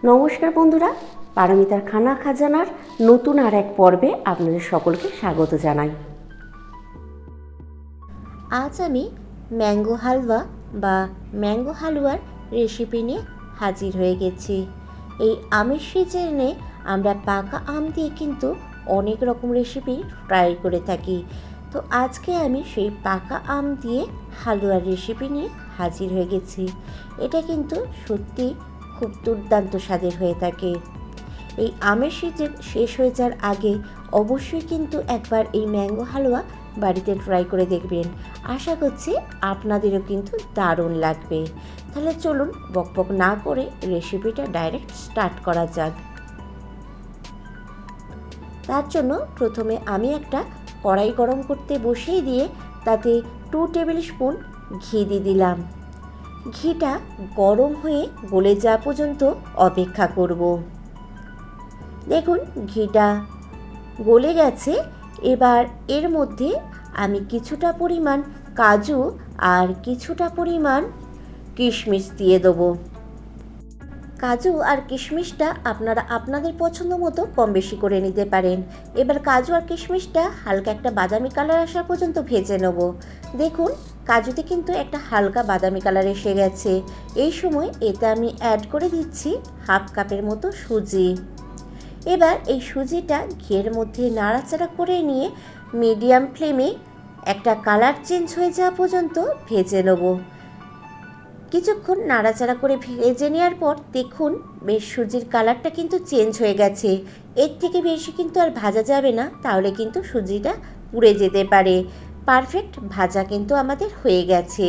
নমস্কার বন্ধুরা, পারমিতার খানা খাজানার নতুন আর এক পর্বে আপনাদের সকলকে স্বাগত জানাই। আজ আমি ম্যাঙ্গো হালুয়া বা ম্যাঙ্গো হালুয়ার রেসিপি নিয়ে হাজির হয়ে গেছি। এই আমের সিজনে আমরা পাকা আম দিয়ে কিন্তু অনেক রকম রেসিপি ট্রাই করে থাকি। তো আজকে আমি সেই পাকা আম দিয়ে হালুয়ার রেসিপি নিয়ে হাজির হয়ে গেছি। এটা কিন্তু সত্যি খুব দুর্দান্ত স্বাদের হয়ে থাকে। এই আমের সিজন শেষ হয়ে যাওয়ার আগে অবশ্যই কিন্তু একবার এই ম্যাঙ্গো হালুয়া বাড়িতে ট্রাই করে দেখবেন। আশা করছি আপনাদেরও কিন্তু দারুণ লাগবে। তাহলে চলুন বকবক না করে রেসিপিটা ডাইরেক্ট স্টার্ট করা যাক। তার জন্য প্রথমে আমি একটা কড়াই গরম করতে বসিয়ে দিয়ে তাতে 2 টেবিল স্পুন ঘি দিয়ে দিলাম। ঘিটা গরম হয়ে গলে যাওয়া পর্যন্ত অপেক্ষা করব। দেখুন ঘিটা গলে গেছে। এবার এর মধ্যে আমি কিছুটা পরিমাণ কাজু আর কিছুটা পরিমাণ কিশমিশ দিয়ে দেবো। কাজু আর কিশমিশটা আপনারা আপনাদের পছন্দ মতো কম বেশি করে নিতে পারেন। এবার কাজু আর কিশমিশটা হালকা একটা বাদামি কালার আসা পর্যন্ত ভেজে নেব। দেখুন কাজুতে কিন্তু একটা হালকা বাদামি কালার এসে গেছে। এই সময় এতে আমি অ্যাড করে দিচ্ছি 1/2 কাপের মতো সুজি। এবার এই সুজিটা ঘিয়ের মধ্যে নাড়াচাড়া করে নিয়ে মিডিয়াম ফ্লেমে একটা কালার চেঞ্জ হয়ে যাওয়া পর্যন্ত ভেজে নেব। কিছুক্ষণ নাড়াচাড়া করে ভেজে নেওয়ার পর দেখুন বেশ সুজির কালারটা কিন্তু চেঞ্জ হয়ে গেছে। এর থেকে বেশি কিন্তু আর ভাজা যাবে না, তাহলে কিন্তু সুজিটা পুড়ে যেতে পারে। পারফেক্ট ভাজা কিন্তু আমাদের হয়ে গেছে।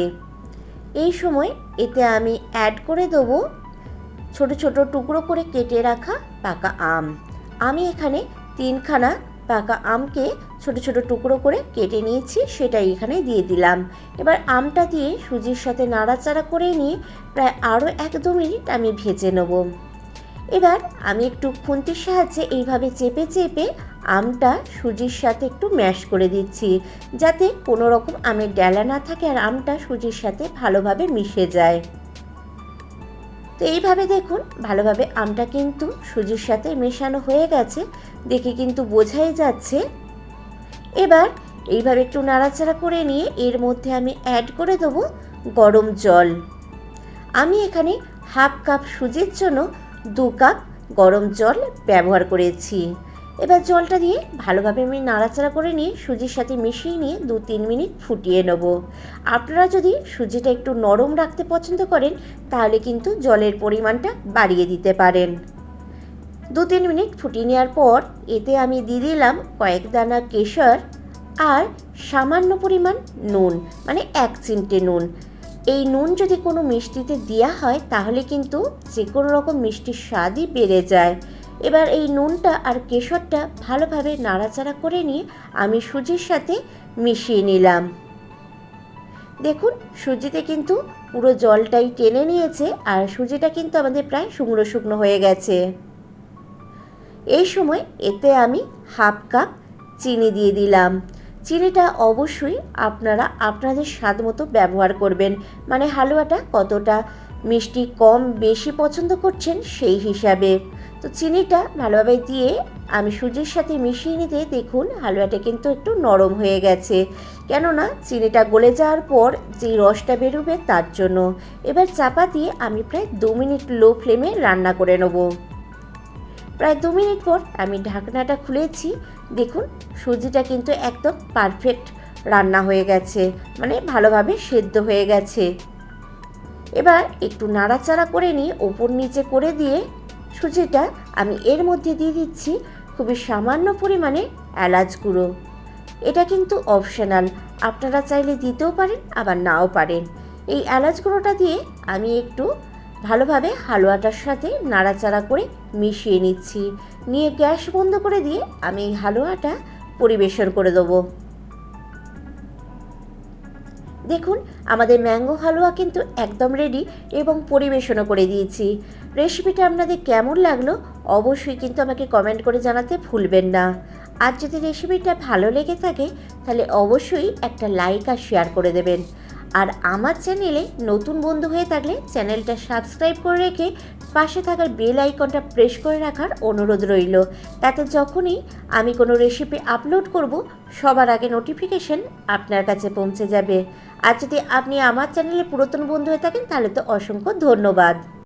এই সময় এতে আমি অ্যাড করে দেবো ছোট ছোট টুকরো করে কেটে রাখা পাকা আম। আমি এখানে 3খানা পাকা আমকে ছোট ছোট টুকরো করে কেটে নিয়েছি, সেটাই এখানে দিয়ে দিলাম। এবার আমটা দিয়ে সুজির সাথে নাড়াচাড়া করে নিয়ে প্রায় আরও 1-2 মিনিট আমি ভেজে নেব। এবার আমি একটু খুন্তির সাহায্যে এইভাবে চেপে চেপে আমটা সুজির সাথে একটু ম্যাশ করে দিচ্ছি, যাতে কোনো রকম আমের ডেলা না থাকে আর আমটা সুজির সাথে ভালোভাবে মিশে যায়। তো এইভাবে দেখুন ভালোভাবে আমটা কিন্তু সুজির সাথে মেশানো হয়ে গেছে, দেখে কিন্তু বোঝাই যাচ্ছে। এবার এইভাবে একটু নাড়াচাড়া করে নিয়ে এর মধ্যে আমি অ্যাড করে দেবো গরম জল। আমি এখানে 1/2 কাপ সুজির জন্য 2 কাপ গরম জল ব্যবহার করেছি। এবার জলটা দিয়ে ভালোভাবে আমি নাড়াচাড়া করে নিয়ে সুজির সাথে মিশিয়ে নিয়ে 2-3 মিনিট ফুটিয়ে নেব। আপনারা যদি সুজিটা একটু নরম রাখতে পছন্দ করেন তাহলে কিন্তু জলের পরিমাণটা বাড়িয়ে দিতে পারেন। 2-3 মিনিট ফুটিয়ে নেওয়ার পর এতে আমি দিয়ে দিলাম কয়েক দানা কেশর আর সামান্য পরিমাণ নুন, মানে 1 চিমটে নুন। এই নুন যদি কোনো মিষ্টিতে দেওয়া হয় তাহলে কিন্তু যে কোনো রকম মিষ্টির স্বাদই বেড়ে যায়। এবার এই নুনটা আর কেশরটা ভালোভাবে নাড়াচাড়া করে নিয়ে আমি সুজির সাথে মিশিয়ে নিলাম। দেখুন সুজিতে কিন্তু পুরো জলটাই টেনে নিয়েছে আর সুজিটা কিন্তু আমাদের প্রায় শুকনো শুকনো হয়ে গেছে। এই সময় এতে আমি 1/2 কাপ চিনি দিয়ে দিলাম। চিনিটা অবশ্যই আপনারা আপনাদের স্বাদ মতো ব্যবহার করবেন, মানে হালুয়াটা কতটা মিষ্টি কম বেশি পছন্দ করছেন সেই হিসাবে। তো চিনিটা ভালোভাবে দিয়ে আমি সুজির সাথে মিশিয়ে নিতে দেখুন হালুয়াটা কিন্তু একটু নরম হয়ে গেছে, কেননা চিনিটা গলে যাওয়ার পর যে রসটা বেরোবে তার জন্য। এবার চাপা দিয়ে আমি প্রায় 2 মিনিট লো ফ্লেমে রান্না করে নেব। প্রায় 2 মিনিট পর আমি ঢাকনাটা খুলেছি। দেখুন সুজিটা কিন্তু একদম পারফেক্ট রান্না হয়ে গেছে, মানে ভালোভাবে সেদ্ধ হয়ে গেছে। এবার একটু নাড়াচাড়া করে নিয়ে ওপর নিচে করে দিয়ে সুজিটা আমি এর মধ্যে দিয়ে দিচ্ছি খুবই সামান্য পরিমাণে এলাচ গুঁড়ো। এটা কিন্তু অপশনাল, আপনারা চাইলে দিতেও পারেন আবার নাও পারেন। এই এলাচ গুঁড়োটা দিয়ে আমি একটু ভালোভাবে হালুয়াটার সাথে নাড়াচাড়া করে মিশিয়ে নিচ্ছি। নিয়ে গ্যাস বন্ধ করে দিয়ে আমি এই হালুয়াটা পরিবেশন করে দেবো। দেখুন আমাদের ম্যাঙ্গো হালুয়া কিন্তু একদম রেডি এবং পরিবেশনও করে দিয়েছি। রেসিপিটা আপনাদের কেমন লাগলো অবশ্যই কিন্তু আমাকে কমেন্ট করে জানাতে ভুলবেন না। আর যদি রেসিপিটা ভালো লেগে থাকে তাহলে অবশ্যই একটা লাইক আর শেয়ার করে দেবেন। আর আমার চ্যানেলে নতুন বন্ধু হয়ে থাকলে চ্যানেলটা সাবস্ক্রাইব করে রেখে পাশে থাকার বেল আইকনটা প্রেস করে রাখার অনুরোধ রইল, তাতে যখনই আমি কোনো রেসিপি আপলোড করব সবার আগে নোটিফিকেশন আপনার কাছে পৌঁছে যাবে। আর যদি আপনি আমার চ্যানেলে পুরাতন বন্ধু হয়ে থাকেন তাহলে তো অসংখ্য ধন্যবাদ।